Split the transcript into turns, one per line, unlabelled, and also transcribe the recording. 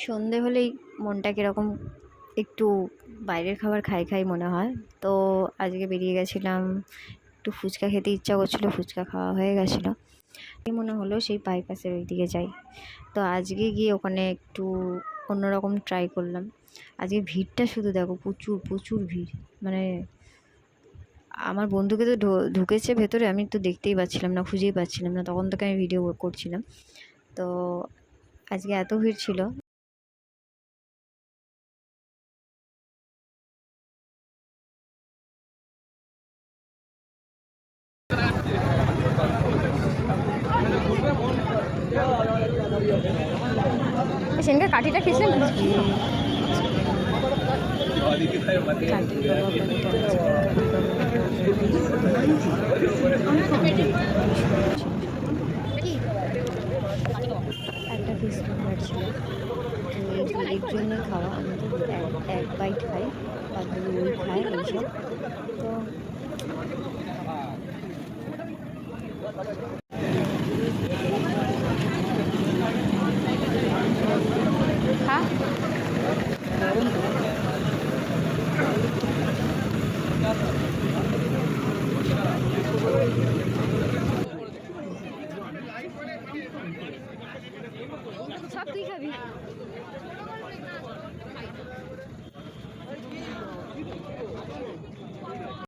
সন্ধে হলেই মনটা কীরকম একটু বাইরের খাবার খাই খাই মনে হয়। তো আজকে বেরিয়ে গেছিলাম, একটু ফুচকা খেতে ইচ্ছা করছিলো, ফুচকা খাওয়া হয়ে গেছিলো। মনে হলো সেই বাইপাসের ওই দিকে যাই। তো আজকে গিয়ে ওখানে একটু অন্যরকম ট্রাই করলাম। আজকে ভিড়টা শুধু দেখো, প্রচুর প্রচুর ভিড়। মানে আমার বন্ধুকে তো ঢুকেছে ভেতরে, আমি তো দেখতেই পাচ্ছিলাম না, খুঁজেই পাচ্ছিলাম না, তখন থেকে আমি ভিডিও করছিলাম। তো আজকে এত ভিড় ছিল। সেনকে কাঠিটা খেয়েছিলাম। একটা ফিশ বার্গার ছিল, এর জন্য খাওয়া। আমি তো এক বাইট খাই, তারপরে ওই খাই এইসব। তো হ্যাঁ, সব তুই খাবি।